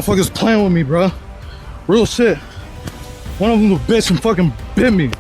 motherfuckers playing with me, bro. Real shit. One of them was a bitch and fucking bit me.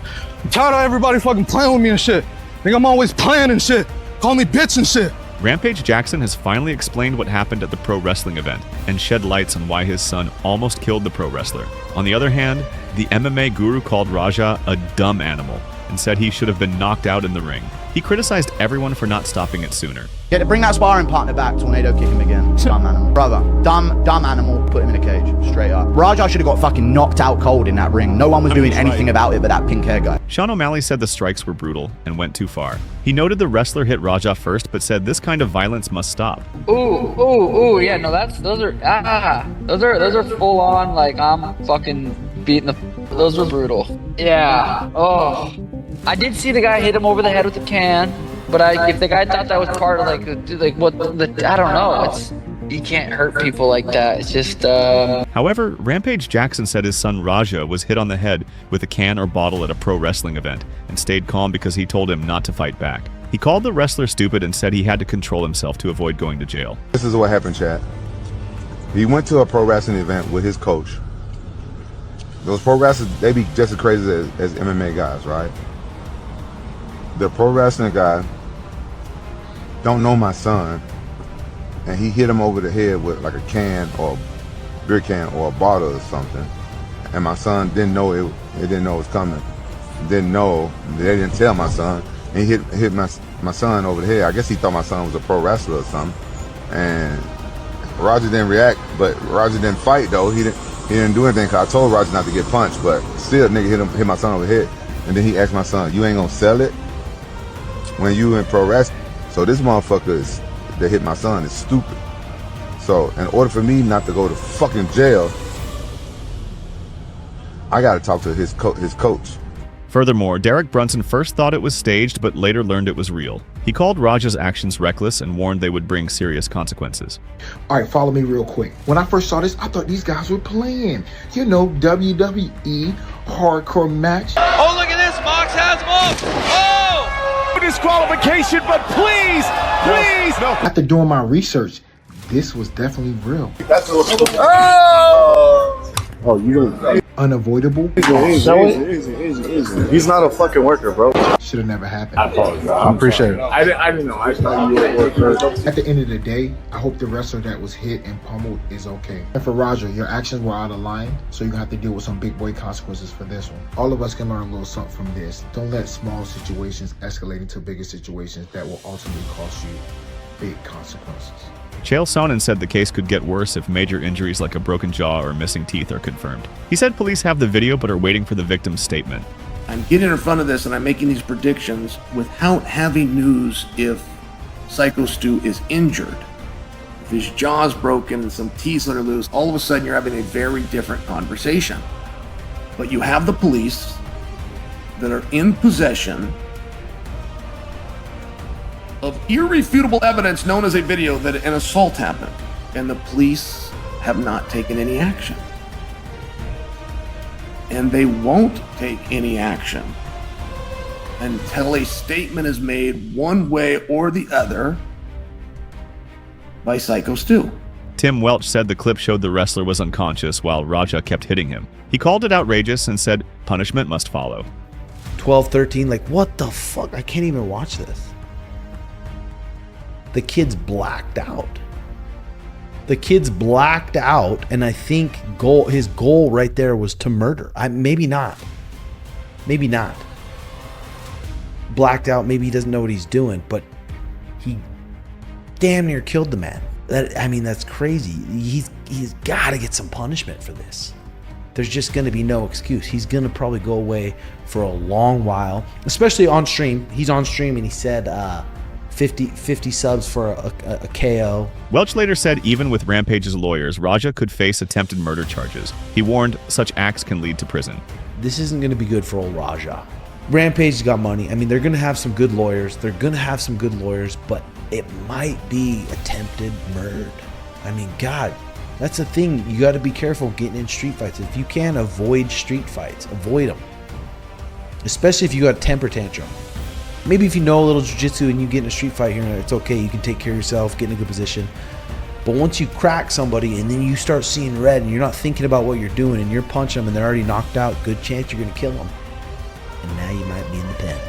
I'm tired of everybody fucking playing with me and shit. Think I'm always playing and shit. Call me bitch and shit. Rampage Jackson has finally explained what happened at the pro wrestling event and shed lights on why his son almost killed the pro wrestler. On the other hand, the MMA guru called Raja a dumb animal and said he should have been knocked out in the ring. He criticized everyone for not stopping it sooner. Yeah, to bring that sparring partner back, tornado kick him again. Dumb animal. Brother, dumb animal, put him in a cage, straight up. Raja should have got fucking knocked out cold in that ring. No one was doing anything about it but that pink hair guy. Sean O'Malley said the strikes were brutal and went too far. He noted the wrestler hit Raja first, but said this kind of violence must stop. Ooh, yeah, no, those are full on, like, I'm fucking beating those were brutal. Yeah, I did see the guy hit him over the head with a can, but if the guy thought that was part of like what I don't know, you can't hurt people like that. It's just However, Rampage Jackson said his son Raja was hit on the head with a can or bottle at a pro wrestling event and stayed calm because he told him not to fight back. He called the wrestler stupid and said he had to control himself to avoid going to jail. This is what happened, Chad. He went to a pro wrestling event with his coach. Those pro wrestlers, they be just as crazy as MMA guys, right? The pro wrestling guy don't know my son, and he hit him over the head with like a can or a beer can or a bottle or something, and my son didn't know it didn't know it was coming, they didn't tell my son, and he hit my son over the head. I guess he thought my son was a pro wrestler or something, and Roger didn't react, but Roger didn't fight though. He didn't do anything, cause I told Roger not to get punched, but still nigga hit my son over the head, and then he asked my son, "You ain't gonna sell it when you in pro wrestling?" So this motherfucker that hit my son is stupid. So in order for me not to go to fucking jail, I gotta talk to his coach. Furthermore, Derek Brunson first thought it was staged, but later learned it was real. He called Raja's actions reckless and warned they would bring serious consequences. All right, follow me real quick. When I first saw this, I thought these guys were playing. You know, WWE hardcore match. Oh, look at this. Mox has him off. Oh! Disqualification, but please. No. After doing my research, this was definitely real. Oh, you don't. Unavoidable. Easy. He's not a fucking worker, bro. Should have never happened. I apologize. I appreciate it. I didn't know. I thought you were a worker. At the end of the day, I hope the wrestler that was hit and pummeled is okay. And for Roger, your actions were out of line, so you're gonna have to deal with some big boy consequences for this one. All of us can learn a little something from this. Don't let small situations escalate into bigger situations that will ultimately cost you big consequences. Chael Sonnen said the case could get worse if major injuries like a broken jaw or missing teeth are confirmed. He said police have the video but are waiting for the victim's statement. I'm getting in front of this and I'm making these predictions without having news if Psycho Stu is injured. If his jaw's broken and some teeth that are loose, all of a sudden you're having a very different conversation. But you have the police that are in possession of irrefutable evidence known as a video that an assault happened, and the police have not taken any action. And they won't take any action until a statement is made one way or the other by Psycho Stu. Tim Welch said the clip showed the wrestler was unconscious while Raja kept hitting him. He called it outrageous and said punishment must follow. 12, 13, like what the fuck? I can't even watch this. The kid's blacked out. And I think his goal right there was to murder. Maybe not. Blacked out, maybe he doesn't know what he's doing, but he damn near killed the man. That's crazy. He's got to get some punishment for this. There's just going to be no excuse. He's going to probably go away for a long while, especially on stream. He's on stream and he said 50 subs for a KO. Welch later said even with Rampage's lawyers, Raja could face attempted murder charges. He warned such acts can lead to prison. This isn't going to be good for old Raja. Rampage's got money. They're going to have some good lawyers. But it might be attempted murder. God, that's the thing. You got to be careful getting in street fights. If you can avoid street fights, avoid them. Especially if you got a temper tantrum. Maybe if you know a little jiu-jitsu and you get in a street fight here, it's okay. You can take care of yourself, get in a good position. But once you crack somebody and then you start seeing red and you're not thinking about what you're doing and you're punching them and they're already knocked out, good chance you're going to kill them. And now you might be in the pen.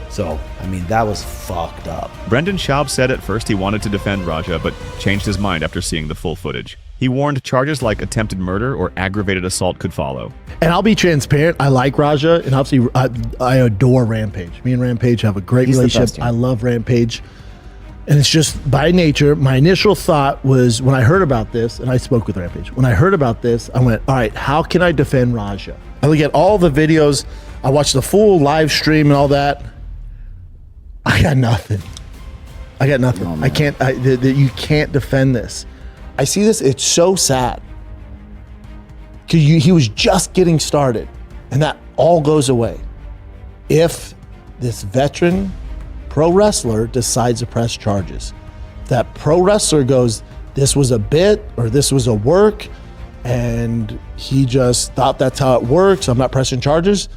So, I mean, that was fucked up. Brendan Schaub said at first he wanted to defend Raja, but changed his mind after seeing the full footage. He warned charges like attempted murder or aggravated assault could follow. And I'll be transparent. I like Raja, and obviously I adore Rampage. Me and Rampage have a great relationship. I love Rampage. And it's just by nature, my initial thought was when I heard about this, and I spoke with Rampage. When I heard about this, I went, all right, how can I defend Raja? I look at all the videos. I watched the full live stream and all that. I got nothing. I got nothing. I can't, you can't defend this. I see this, it's so sad. Because he was just getting started, and that all goes away. If this veteran pro wrestler decides to press charges, that pro wrestler goes, this was a bit, or this was a work, and he just thought that's how it works, I'm not pressing charges,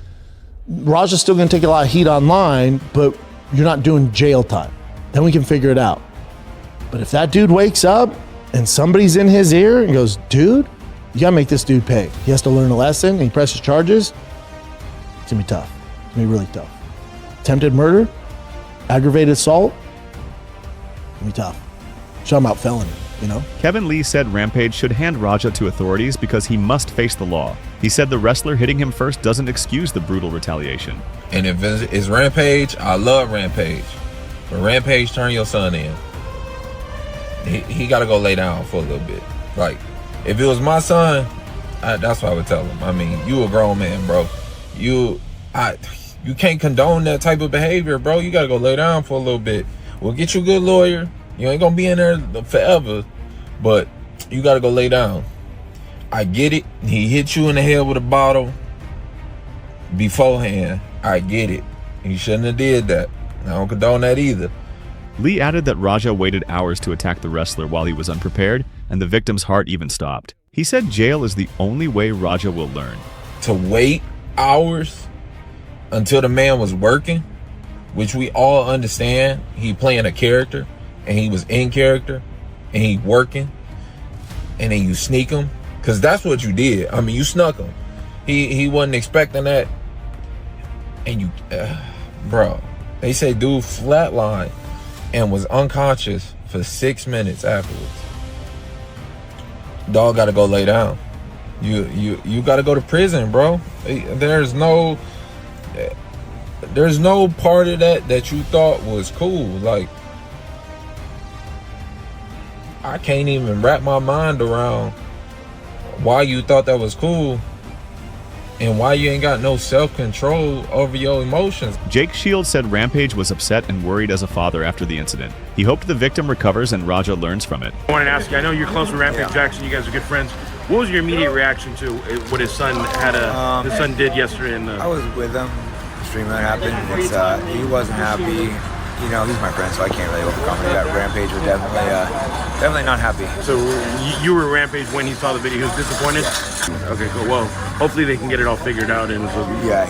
Raja's still gonna take a lot of heat online, but you're not doing jail time. Then we can figure it out. But if that dude wakes up and somebody's in his ear and goes, dude, you gotta make this dude pay. He has to learn a lesson and he presses charges, it's gonna be tough. It's gonna be really tough. Attempted murder, aggravated assault, it's gonna be tough. Talking about felony, you know? Kevin Lee said Rampage should hand Raja to authorities because he must face the law. He said the wrestler hitting him first doesn't excuse the brutal retaliation. And if it's Rampage, I love Rampage. But Rampage, turn your son in. He got to go lay down for a little bit. Like, if it was my son, that's what I would tell him. I mean, you a grown man, bro. You can't condone that type of behavior, bro. You got to go lay down for a little bit. We'll get you a good lawyer. You ain't going to be in there forever. But you got to go lay down. I get it. He hit you in the head with a bottle beforehand. I get it. He shouldn't have did that. I don't condone that either. Lee added that Raja waited hours to attack the wrestler while he was unprepared, and the victim's heart even stopped. He said jail is the only way Raja will learn. To wait hours until the man was working, which we all understand, he playing a character, and he was in character, and he working, and then you sneak him, because that's what you did. I mean, you snuck him. He wasn't expecting that, and you, bro, they say dude flatlined and was unconscious for 6 minutes afterwards. Dog got to go lay down. You got to go to prison, bro. There's no part of that you thought was cool. Like, I can't even wrap my mind around why you thought that was cool and why you ain't got no self-control over your emotions. Jake Shields said Rampage was upset and worried as a father after the incident. He hoped the victim recovers and Raja learns from it. I wanted to ask you, I know you're close with Rampage Jackson, you guys are good friends. What was your immediate reaction to what his son his son did yesterday? I was with him, extremely unhappy. He wasn't happy. You know, he's my friend, so I can't really overcome it. That Rampage was definitely not happy. So you were Rampage when he saw the video. He was disappointed? Yeah. Okay, cool. Well, hopefully they can get it all figured out and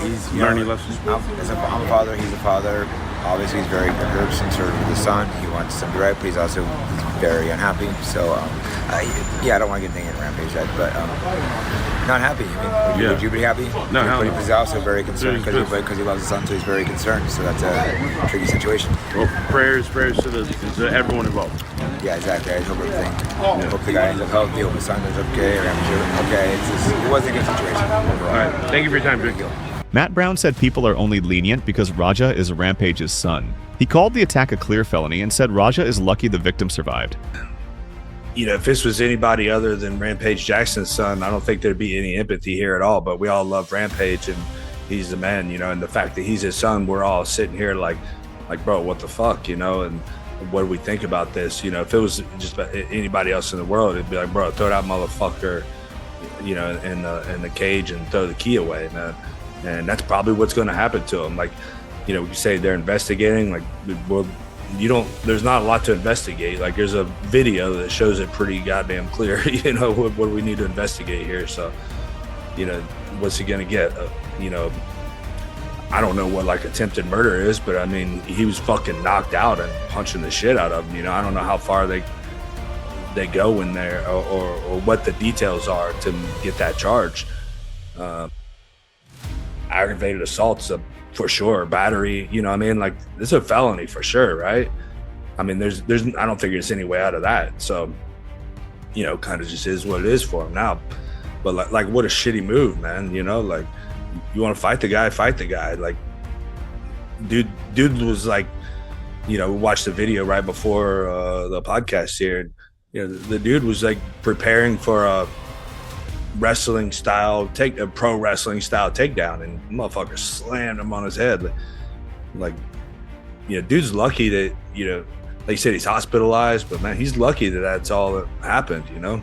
he's learning lessons. I'm a father, he's a father. Obviously, he's very concerned with his son. He wants him to be right, but he's also very unhappy. So, I don't want to get anything in Rampage yet, but not happy. I mean, would you be happy? No, but he's also very concerned because he loves his son, so he's very concerned. So that's a tricky situation. Well, prayers to everyone involved. Yeah, exactly. I hope everything. Hope the guy ends up healthy. Hope his son is okay. Rampage okay. It wasn't a good situation overall. All right. Thank you for your time, Jake. Matt Brown said people are only lenient because Raja is Rampage's son. He called the attack a clear felony and said Raja is lucky the victim survived. You know, if this was anybody other than Rampage Jackson's son, I don't think there'd be any empathy here at all. But we all love Rampage, and he's the man, you know, and the fact that he's his son, we're all sitting here like, bro, what the fuck, you know, and what do we think about this? You know, if it was just anybody else in the world, it'd be like, bro, throw that motherfucker, you know, in the cage and throw the key away, man. And that's probably what's going to happen to him. Like, you know, you say they're investigating, like, well, there's not a lot to investigate. Like, there's a video that shows it pretty goddamn clear, you know, what we need to investigate here. So, you know, what's he going to get? You know, I don't know what, like, attempted murder is, but I mean, he was fucking knocked out and punching the shit out of him. You know, I don't know how far they they go in there or what the details are to get that charge. Aggravated assault's for sure, battery, you know what I mean? Like, this is a felony for sure, right? I mean, there's I don't think there's any way out of that. So, you know, kind of just is what it is for him now. But like what a shitty move, man. You know, like, you want to fight the guy. Like, dude was like, you know, we watched the video right before the podcast here. And, you know, the dude was like preparing for a pro wrestling style takedown, and motherfucker slammed him on his head. Like, you know, dude's lucky that, you know, like you said, he's hospitalized, but man, he's lucky that that's all that happened, you know?